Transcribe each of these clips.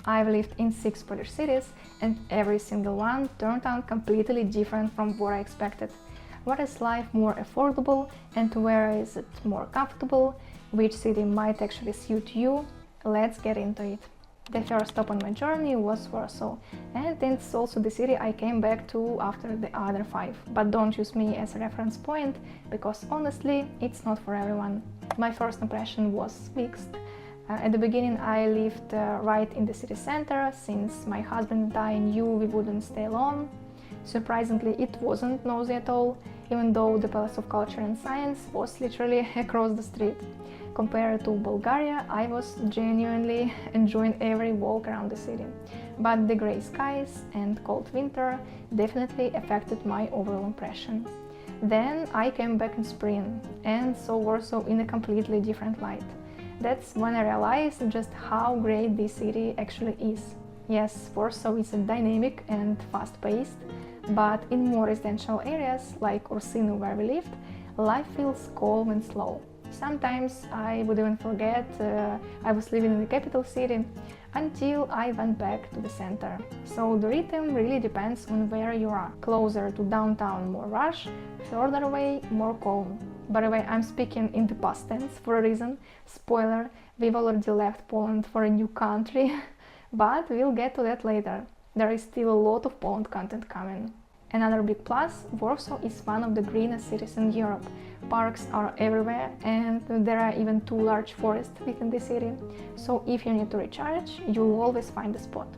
I've lived in 6 Polish cities and every single one turned out completely different from what I expected. Where is life more affordable and where is it more comfortable? Which city might actually suit you? Let's get into it. The first stop on my journey was Warsaw, and it's also the city I came back to after the other 5. But don't use me as a reference point, because honestly, it's not for everyone. My first impression was mixed. At the beginning I lived right in the city center, since my husband and I knew we wouldn't stay long. Surprisingly, it wasn't nosy at all, even though the Palace of Culture and Science was literally across the street. Compared to Bulgaria, I was genuinely enjoying every walk around the city. But the grey skies and cold winter definitely affected my overall impression. Then I came back in spring and saw Warsaw in a completely different light. That's when I realized just how great this city actually is. Yes, Warsaw is dynamic and fast-paced, but in more residential areas like Orsino where we lived, life feels calm and slow. Sometimes I would even forget I was living in the capital city until I went back to the center. So the rhythm really depends on where you are. Closer to downtown, more rush; further away, more calm. By the way, I'm speaking in the past tense for a reason. Spoiler, we've already left Poland for a new country, but we'll get to that later. There is still a lot of Poland content coming. Another big plus, Warsaw is one of the greenest cities in Europe. Parks are everywhere and there are even 2 large forests within the city. So if you need to recharge, you'll always find a spot.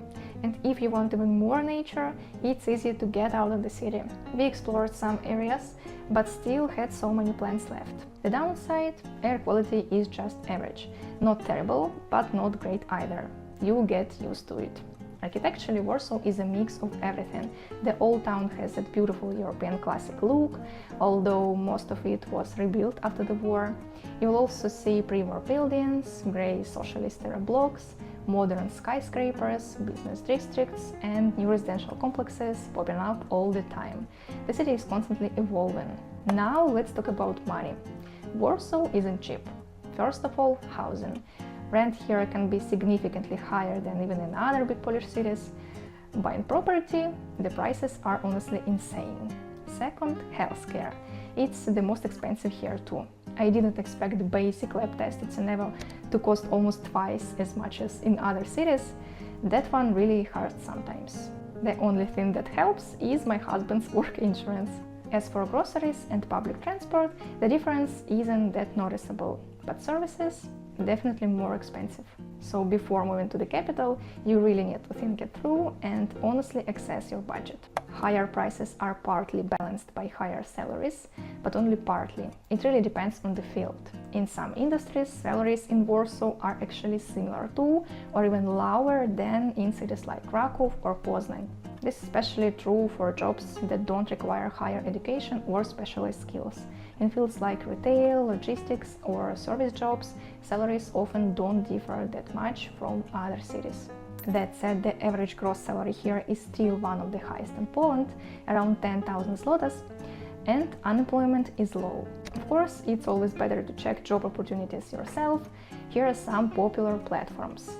And if you want even more nature, it's easy to get out of the city. We explored some areas, but still had so many plants left. The downside, air quality is just average. Not terrible, but not great either. You'll get used to it. Architecturally, Warsaw is a mix of everything. The old town has that beautiful European classic look, although most of it was rebuilt after the war. You'll also see pre-war buildings, grey socialist-era blocks, modern skyscrapers, business districts, and new residential complexes popping up all the time. The city is constantly evolving. Now let's talk about money. Warsaw isn't cheap. First of all, housing. Rent here can be significantly higher than even in other big Polish cities. Buying property, the prices are honestly insane. Second, healthcare. It's the most expensive here too. I didn't expect the basic lab test at Cenevo to cost almost twice as much as in other cities. That one really hurts sometimes. The only thing that helps is my husband's work insurance. As for groceries and public transport, the difference isn't that noticeable, but services definitely more expensive. So before moving to the capital, you really need to think it through and honestly assess your budget. Higher prices are partly balanced by higher salaries, but only partly. It really depends on the field. In some industries, salaries in Warsaw are actually similar to or even lower than in cities like Kraków or Poznan. This is especially true for jobs that don't require higher education or specialized skills. In fields like retail, logistics, or service jobs, salaries often don't differ that much from other cities. That said, the average gross salary here is still one of the highest in Poland, around 10,000 zlotys, and unemployment is low. Of course, it's always better to check job opportunities yourself. Here are some popular platforms.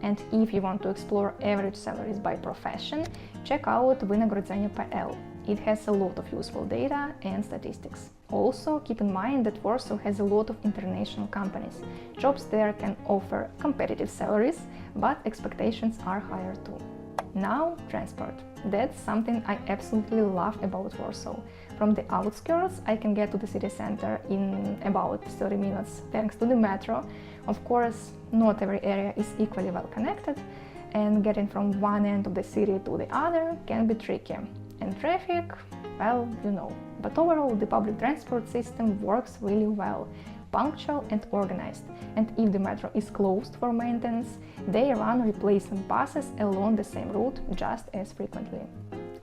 And if you want to explore average salaries by profession, check out wynagrodzenie.pl. It has a lot of useful data and statistics. Also, keep in mind that Warsaw has a lot of international companies. Jobs there can offer competitive salaries, but expectations are higher too. Now, transport. That's something I absolutely love about Warsaw. From the outskirts, I can get to the city center in about 30 minutes thanks to the metro. Of course, not every area is equally well connected, and getting from one end of the city to the other can be tricky. And traffic, well, you know. But overall, the public transport system works really well, punctual and organized. And if the metro is closed for maintenance, they run replacement buses along the same route just as frequently.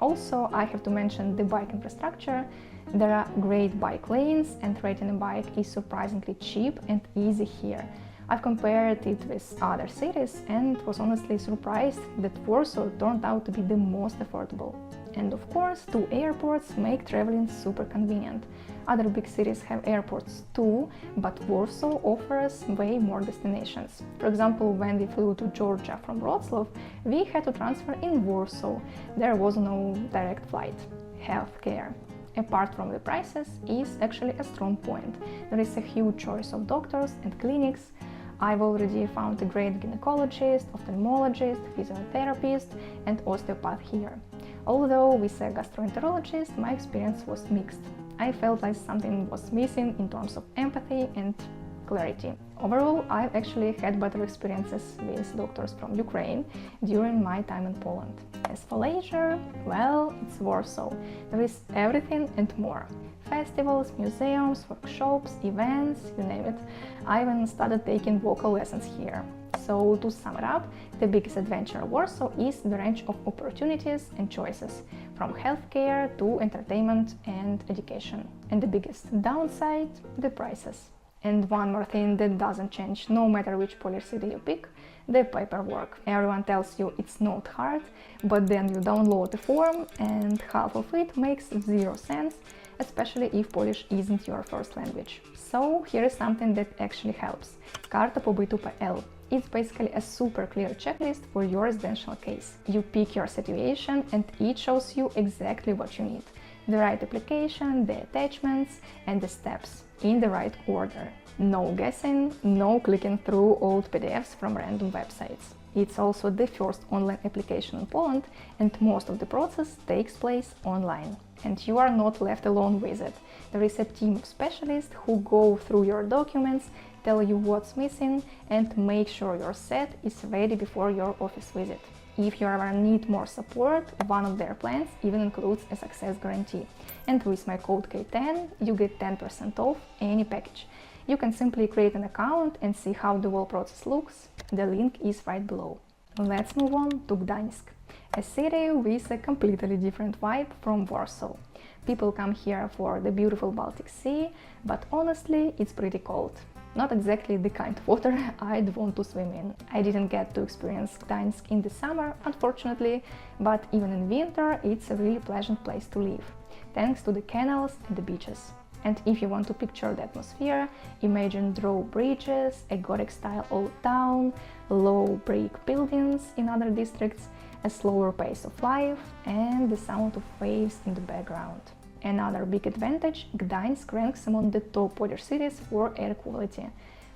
Also, I have to mention the bike infrastructure. There are great bike lanes, and renting a bike is surprisingly cheap and easy here. I've compared it with other cities and was honestly surprised that Warsaw turned out to be the most affordable. And of course, two airports make traveling super convenient. Other big cities have airports too, but Warsaw offers way more destinations. For example, when we flew to Georgia from Wrocław, we had to transfer in Warsaw. There was no direct flight. Healthcare, apart from the prices, is actually a strong point. There is a huge choice of doctors and clinics. I've already found a great gynecologist, ophthalmologist, physiotherapist, and osteopath here. Although with a gastroenterologist, my experience was mixed. I felt like something was missing in terms of empathy and clarity. Overall, I've actually had better experiences with doctors from Ukraine during my time in Poland. As for leisure, well, it's Warsaw. There is everything and more. Festivals, museums, workshops, events, you name it. I even started taking vocal lessons here. So to sum it up, the biggest adventure of Warsaw is the range of opportunities and choices, from healthcare to entertainment and education. And the biggest downside, the prices. And one more thing that doesn't change no matter which Polish city you pick, the paperwork. Everyone tells you it's not hard, but then you download the form and half of it makes 0 sense, especially if Polish isn't your first language. So here is something that actually helps. Karta pobytu.pl. It's basically a super clear checklist for your residential case. You pick your situation and it shows you exactly what you need. The right application, the attachments and the steps in the right order. No guessing, no clicking through old PDFs from random websites. It's also the first online application in Poland and most of the process takes place online. And you are not left alone with it. There is a team of specialists who go through your documents, tell you what's missing and make sure your set is ready before your office visit. If you ever need more support, one of their plans even includes a success guarantee. And with my code K10, you get 10% off any package. You can simply create an account and see how the whole process looks. The link is right below. Let's move on to Gdańsk, a city with a completely different vibe from Warsaw. People come here for the beautiful Baltic Sea, but honestly, it's pretty cold. Not exactly the kind of water I'd want to swim in. I didn't get to experience Gdańsk in the summer, unfortunately, but even in winter, it's a really pleasant place to live, thanks to the canals and the beaches. And if you want to picture the atmosphere, imagine drawbridges, a Gothic-style old town, low brick buildings in other districts, a slower pace of life, and the sound of waves in the background. Another big advantage, Gdańsk ranks among the top Polish cities for air quality,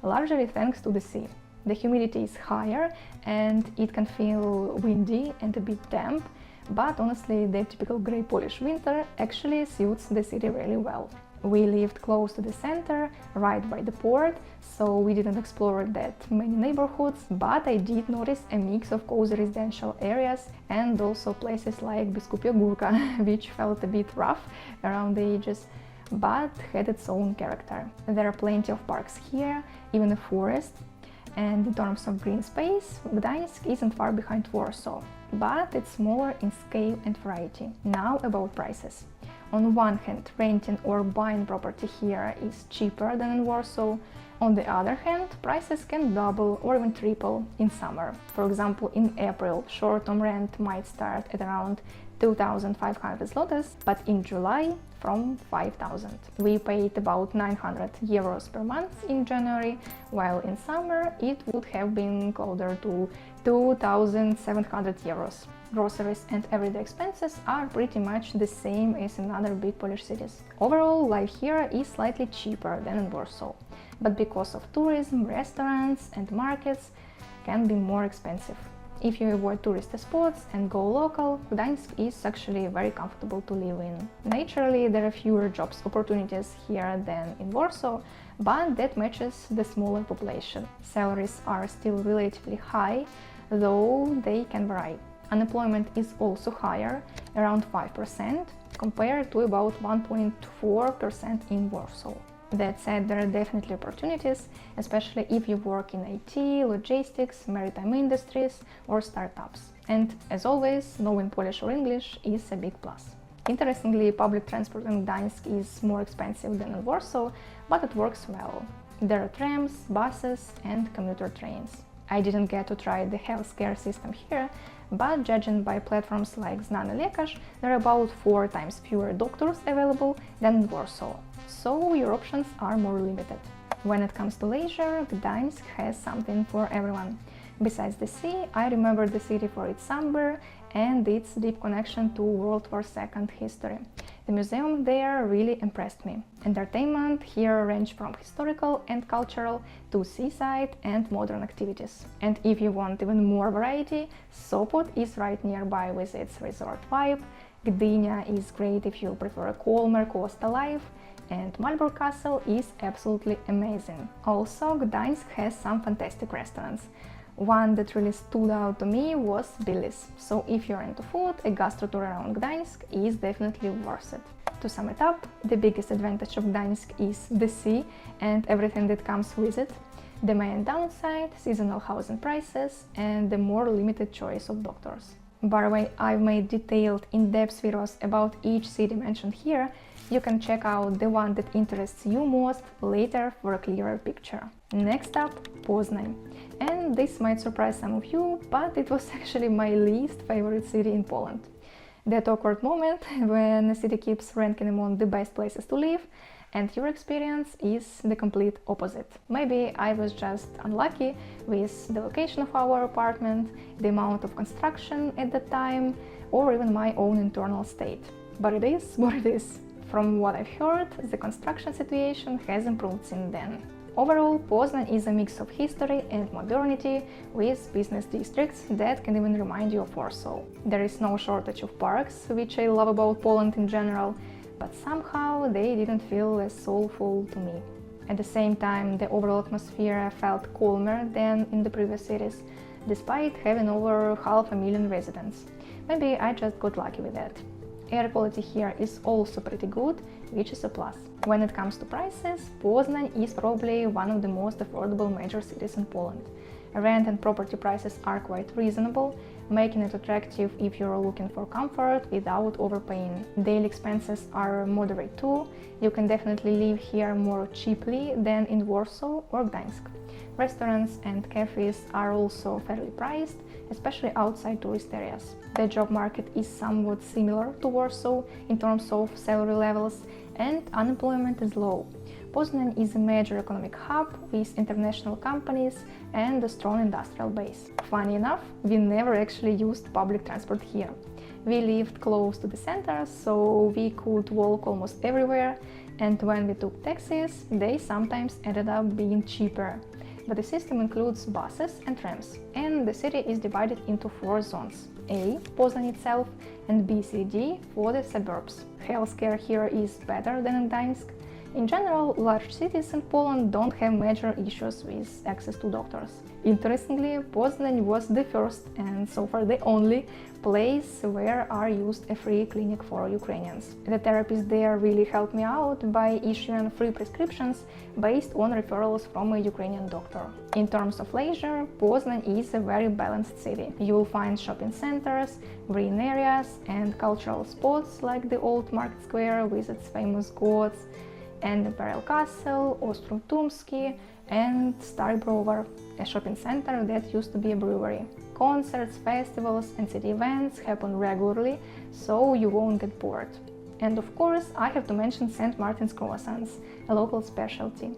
largely thanks to the sea. The humidity is higher and it can feel windy and a bit damp, but honestly, the typical grey Polish winter actually suits the city really well. We lived close to the center, right by the port, so we didn't explore that many neighborhoods, but I did notice a mix of cozy residential areas and also places like Biskupia Górka, which felt a bit rough around the edges, but had its own character. There are plenty of parks here, even a forest, and in terms of green space, Gdańsk isn't far behind Warsaw, but it's smaller in scale and variety. Now about prices. On one hand, renting or buying property here is cheaper than in Warsaw. On the other hand, prices can double or even triple in summer. For example, in April, short-term rent might start at around 2,500 zlotys, but in July from 5,000. We paid about 900 euros per month in January, while in summer it would have been closer to 2,700 euros. Groceries and everyday expenses are pretty much the same as in other big Polish cities. Overall, life here is slightly cheaper than in Warsaw, but because of tourism, restaurants and markets can be more expensive. If you avoid tourist spots and go local, Gdańsk is actually very comfortable to live in. Naturally, there are fewer jobs opportunities here than in Warsaw, but that matches the smaller population. Salaries are still relatively high, though they can vary. Unemployment is also higher, around 5%, compared to about 1.4% in Warsaw. That said, there are definitely opportunities, especially if you work in IT, logistics, maritime industries or startups. And as always, knowing Polish or English is a big plus. Interestingly, public transport in Gdańsk is more expensive than in Warsaw, but it works well. There are trams, buses and commuter trains. I didn't get to try the healthcare system here, but judging by platforms like Znany Lekarz, there are about 4 times fewer doctors available than in Warsaw, so your options are more limited. When it comes to leisure, Gdańsk has something for everyone. Besides the sea, I remember the city for its summer and its deep connection to World War II history. The museum there really impressed me. Entertainment here ranged from historical and cultural to seaside and modern activities. And if you want even more variety, Sopot is right nearby with its resort vibe, Gdynia is great if you prefer a calmer coastal life, and Malbork Castle is absolutely amazing. Also, Gdańsk has some fantastic restaurants. One that really stood out to me was Billy's, so if you're into food, a gastro tour around Gdańsk is definitely worth it. To sum it up, the biggest advantage of Gdańsk is the sea and everything that comes with it. The main downside, seasonal housing prices and the more limited choice of doctors. By the way, I've made detailed, in-depth videos about each city mentioned here. You can check out the one that interests you most later for a clearer picture. Next up, Poznań. And this might surprise some of you, but it was actually my least favorite city in Poland. That awkward moment when a city keeps ranking among the best places to live, and your experience is the complete opposite. Maybe I was just unlucky with the location of our apartment, the amount of construction at the time, or even my own internal state. But it is what it is. From what I've heard, the construction situation has improved since then. Overall, Poznan is a mix of history and modernity with business districts that can even remind you of Warsaw. There is no shortage of parks, which I love about Poland in general, but somehow they didn't feel as soulful to me. At the same time, the overall atmosphere felt calmer than in the previous cities, despite having over 500,000 residents. Maybe I just got lucky with that. Air quality here is also pretty good, which is a plus. When it comes to prices, Poznan is probably one of the most affordable major cities in Poland. Rent and property prices are quite reasonable, making it attractive if you're looking for comfort without overpaying. Daily expenses are moderate too. You can definitely live here more cheaply than in Warsaw or Gdańsk. Restaurants and cafes are also fairly priced, especially outside tourist areas. The job market is somewhat similar to Warsaw in terms of salary levels, and unemployment is low. Poznan is a major economic hub with international companies and a strong industrial base. Funny enough, we never actually used public transport here. We lived close to the center, so we could walk almost everywhere, and when we took taxis, they sometimes ended up being cheaper. But the system includes buses and trams, and the city is divided into 4 zones: A, Poznan itself, and B, C, D for the suburbs. Healthcare here is better than in Gdańsk. In general, large cities in Poland don't have major issues with access to doctors. Interestingly, Poznan was the first and so far the only place where I used a free clinic for Ukrainians. The therapist there really helped me out by issuing free prescriptions based on referrals from a Ukrainian doctor. In terms of leisure, Poznan is a very balanced city. You'll find shopping centers, green areas and cultural spots like the Old Market Square with its famous gods, and Imperial Castle, Ostrom Tumski and Stary Browar, a shopping center that used to be a brewery. Concerts, festivals and city events happen regularly, so you won't get bored. And of course, I have to mention St. Martin's croissants, a local specialty.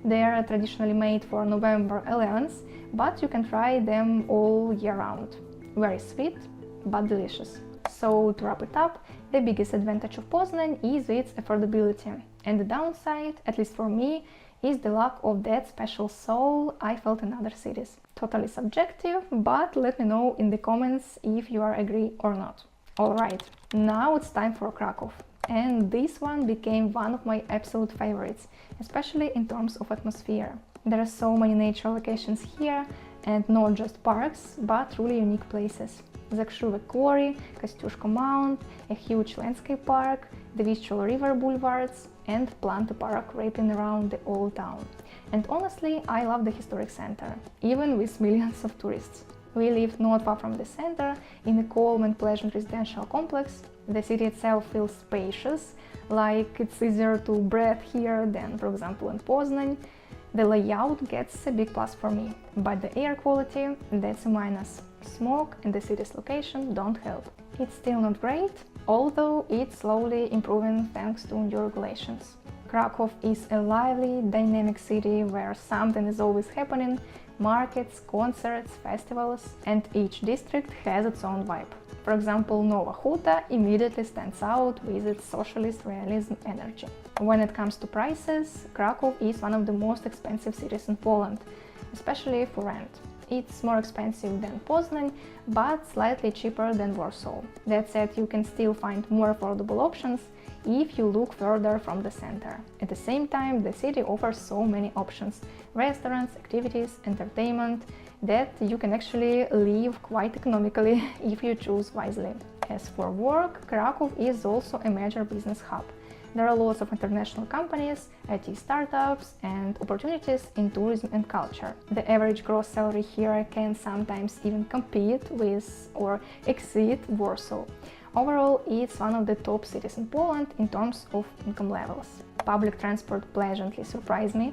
They are traditionally made for November 11th, but you can try them all year round. Very sweet, but delicious. So to wrap it up, the biggest advantage of Poznan is its affordability. And the downside, at least for me, is the lack of that special soul I felt in other cities. Totally subjective, but let me know in the comments if you are agree or not. Alright, now it's time for Krakow. And this one became one of my absolute favorites, especially in terms of atmosphere. There are so many nature locations here, and not just parks, but truly unique places. Zakrzówek Quarry, Kościuszko Mount, a huge landscape park, the Vistula River boulevards, and Planty Park wrapping around the old town. And honestly, I love the historic center, even with millions of tourists. We live not far from the center, in a calm and pleasant residential complex. The city itself feels spacious, like it's easier to breathe here than, for example, in Poznan. The layout gets a big plus for me, but the air quality, that's a minus. Smoke and the city's location don't help. It's still not great, although it's slowly improving thanks to new regulations. Krakow is a lively, dynamic city where something is always happening, markets, concerts, festivals, and each district has its own vibe. For example, Nowa Huta immediately stands out with its socialist realism energy. When it comes to prices, Krakow is one of the most expensive cities in Poland, especially for rent. It's more expensive than Poznan, but slightly cheaper than Warsaw. That said, you can still find more affordable options if you look further from the center. At the same time, the city offers so many options, restaurants, activities, entertainment, that you can actually live quite economically if you choose wisely. As for work, Krakow is also a major business hub. There are lots of international companies, IT startups, and opportunities in tourism and culture. The average gross salary here can sometimes even compete with or exceed Warsaw. Overall, it's one of the top cities in Poland in terms of income levels. Public transport pleasantly surprised me,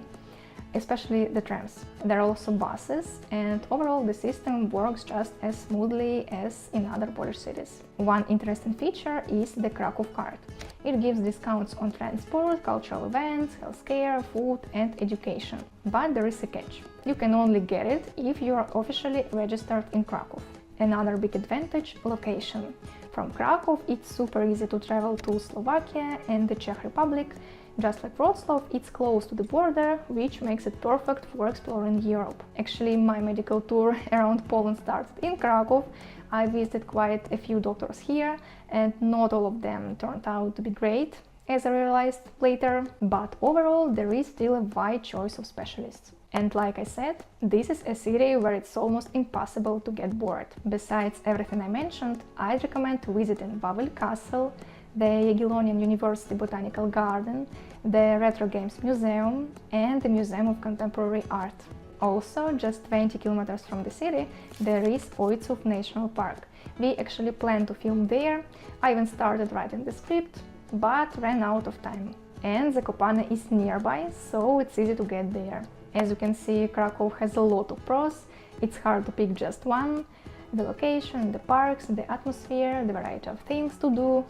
especially the trams. There are also buses, and overall the system works just as smoothly as in other Polish cities. One interesting feature is the Krakow card. It gives discounts on transport, cultural events, healthcare, food and education. But there is a catch. You can only get it if you are officially registered in Krakow. Another big advantage, location. From Krakow, it's super easy to travel to Slovakia and the Czech Republic. Just like Wrocław, it's close to the border, which makes it perfect for exploring Europe. Actually, my medical tour around Poland started in Krakow. I visited quite a few doctors here, and not all of them turned out to be great, as I realized later. But overall, there is still a wide choice of specialists. And like I said, this is a city where it's almost impossible to get bored. Besides everything I mentioned, I'd recommend visiting Wawel Castle, the Jagiellonian University Botanical Garden, the Retro Games Museum, and the Museum of Contemporary Art. Also, just 20 kilometers from the city, there is Ojców National Park. We actually planned to film there. I even started writing the script, but ran out of time. And Zakopane is nearby, so it's easy to get there. As you can see, Krakow has a lot of pros. It's hard to pick just one. The location, the parks, the atmosphere, the variety of things to do.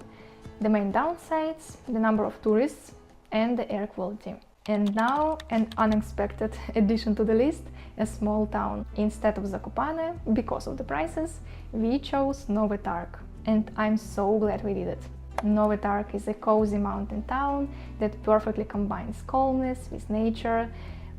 The main downsides, the number of tourists, and the air quality. And now, an unexpected addition to the list, a small town. Instead of Zakopane, because of the prices, we chose Nowy Targ. And I'm so glad we did it. Nowy Targ is a cozy mountain town that perfectly combines calmness with nature,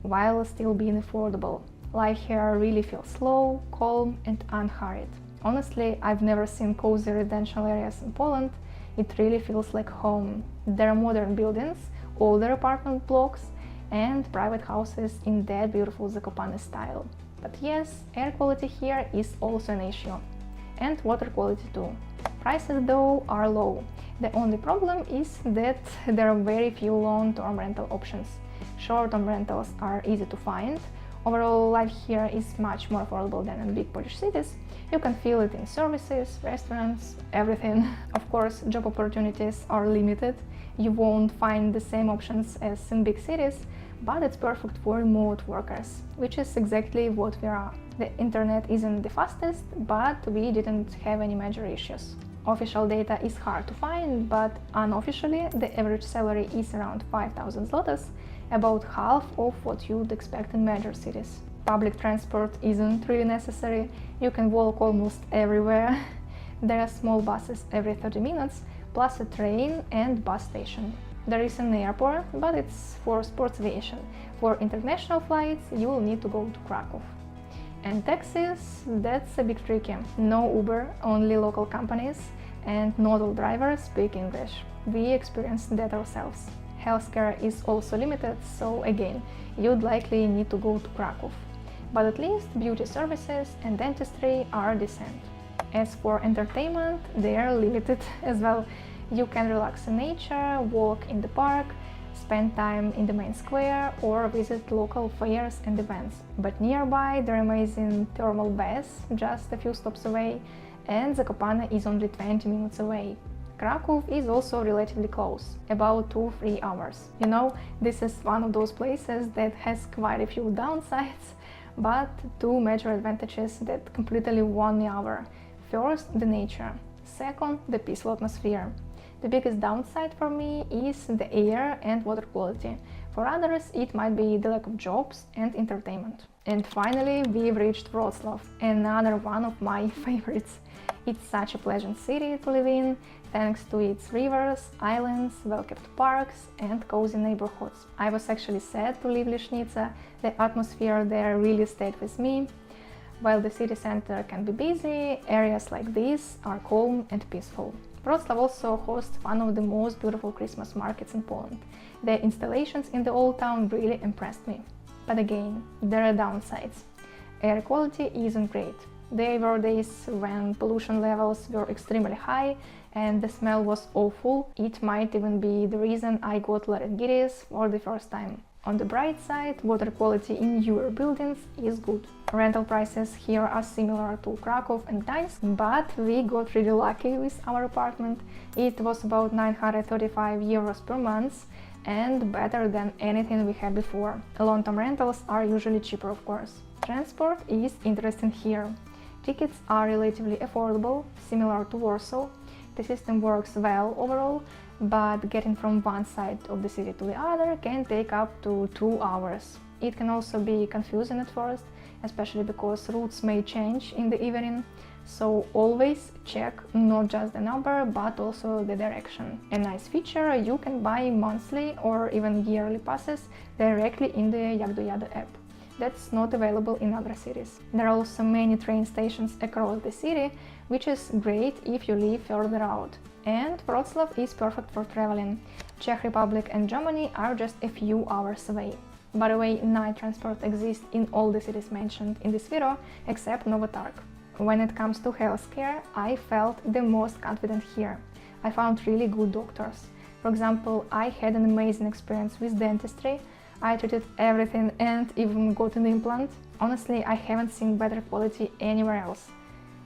while still being affordable. Life here really feels slow, calm and unhurried. Honestly, I've never seen cozy residential areas in Poland. It really feels like home. There are modern buildings, older apartment blocks and private houses in that beautiful Zakopane style. But yes, air quality here is also an issue. And water quality too. Prices though are low. The only problem is that there are very few long-term rental options. Short-term rentals are easy to find. Overall, life here is much more affordable than in big Polish cities. You can feel it in services, restaurants, everything. Of course, job opportunities are limited. You won't find the same options as in big cities, but it's perfect for remote workers, which is exactly what we are. The internet isn't the fastest, but we didn't have any major issues. Official data is hard to find, but unofficially the average salary is around 5,000 zlotys, about half of what you'd expect in major cities. Public transport isn't really necessary, you can walk almost everywhere. There are small buses every 30 minutes, plus a train and bus station. There is an airport, but it's for sports aviation. For international flights, you will need to go to Krakow. And taxis, that's a bit tricky. No Uber, only local companies, and not all drivers speak English. We experienced that ourselves. Healthcare is also limited, so again, you'd likely need to go to Krakow. But at least beauty services and dentistry are decent. As for entertainment, they are limited as well. You can relax in nature, walk in the park, spend time in the main square or visit local fairs and events. But nearby there are amazing thermal baths just a few stops away, and Zakopane is only 20 minutes away. Kraków is also relatively close, about 2-3 hours. You know, this is one of those places that has quite a few downsides, but two major advantages that completely won me over. First, the nature. Second, the peaceful atmosphere. The biggest downside for me is the air and water quality. For others, it might be the lack of jobs and entertainment. And finally, we've reached Wrocław, another one of my favorites. It's such a pleasant city to live in, thanks to its rivers, islands, well-kept parks and cozy neighborhoods. I was actually sad to leave Lishnica. The atmosphere there really stayed with me. While the city center can be busy, areas like this are calm and peaceful. Wrocław also hosts one of the most beautiful Christmas markets in Poland. The installations in the old town really impressed me. But again, there are downsides. Air quality isn't great. There were days when pollution levels were extremely high and the smell was awful. It might even be the reason I got laryngitis for the first time. On the bright side, water quality in newer buildings is good. Rental prices here are similar to Krakow and Gdańsk, but we got really lucky with our apartment. It was about 935 euros per month and better than anything we had before. Long-term rentals are usually cheaper, of course. Transport is interesting here. Tickets are relatively affordable, similar to Warsaw. The system works well overall, but getting from one side of the city to the other can take up to 2 hours. It can also be confusing at first, especially because routes may change in the evening. So always check not just the number, but also the direction. A nice feature, you can buy monthly or even yearly passes directly in the Yagdo app. That's not available in other cities. There are also many train stations across the city, which is great if you live further out. And Wrocław is perfect for traveling. Czech Republic and Germany are just a few hours away. By the way, night transport exists in all the cities mentioned in this video, except Nowy Targ. When it comes to healthcare, I felt the most confident here. I found really good doctors. For example, I had an amazing experience with dentistry. I treated everything and even got an implant. Honestly, I haven't seen better quality anywhere else.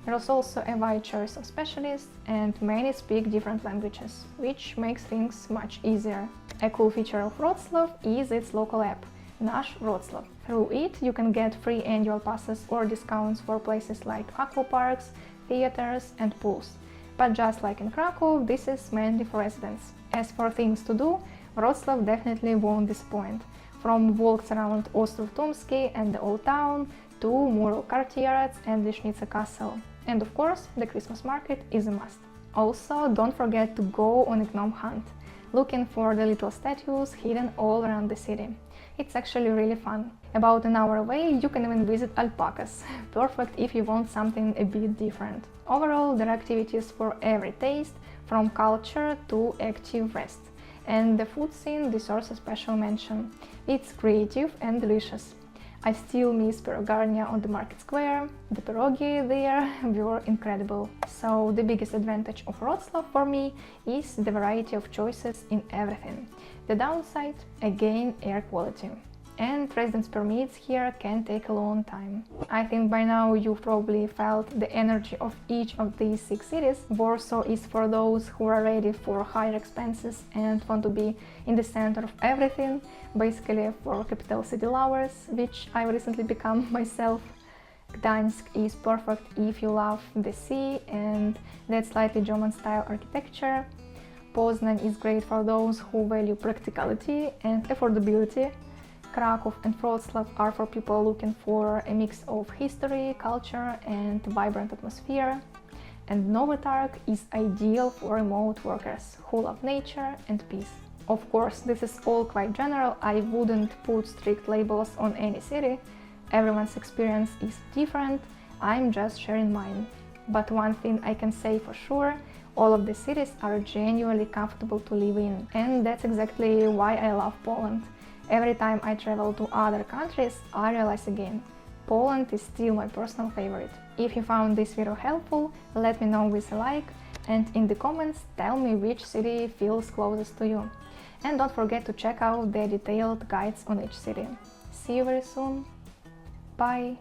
There is also a wide choice of specialists and many speak different languages, which makes things much easier. A cool feature of Wrocław is its local app, Nasz Wrocław. Through it, you can get free annual passes or discounts for places like aquaparks, theaters and pools. But just like in Krakow, this is mainly for residents. As for things to do, Wrocław definitely won't disappoint. From walks around Ostrów Tumski and the Old Town to mural courtyards and Lishnica Castle. And of course, the Christmas market is a must. Also, don't forget to go on a gnome hunt, looking for the little statues hidden all around the city. It's actually really fun. About an hour away, you can even visit alpacas, perfect if you want something a bit different. Overall, there are activities for every taste, from culture to active rest. And the food scene deserves a special mention. It's creative and delicious. I still miss pierogarnia on the market square. The pierogi there were incredible. So the biggest advantage of Wrocław for me is the variety of choices in everything. The downside, again, air quality. And residence permits here can take a long time. I think by now you've probably felt the energy of each of these 6 cities. Warsaw is for those who are ready for higher expenses and want to be in the center of everything, basically for capital city lovers, which I've recently become myself. Gdansk is perfect if you love the sea and that slightly German-style architecture. Poznan is great for those who value practicality and affordability. Kraków and Wrocław are for people looking for a mix of history, culture and vibrant atmosphere. And Nowy Targ is ideal for remote workers who love nature and peace. Of course, this is all quite general. I wouldn't put strict labels on any city. Everyone's experience is different. I'm just sharing mine. But one thing I can say for sure, all of the cities are genuinely comfortable to live in. And that's exactly why I love Poland. Every time I travel to other countries, I realize again, Poland is still my personal favorite. If you found this video helpful, let me know with a like, and in the comments tell me which city feels closest to you. And don't forget to check out the detailed guides on each city. See you very soon. Bye!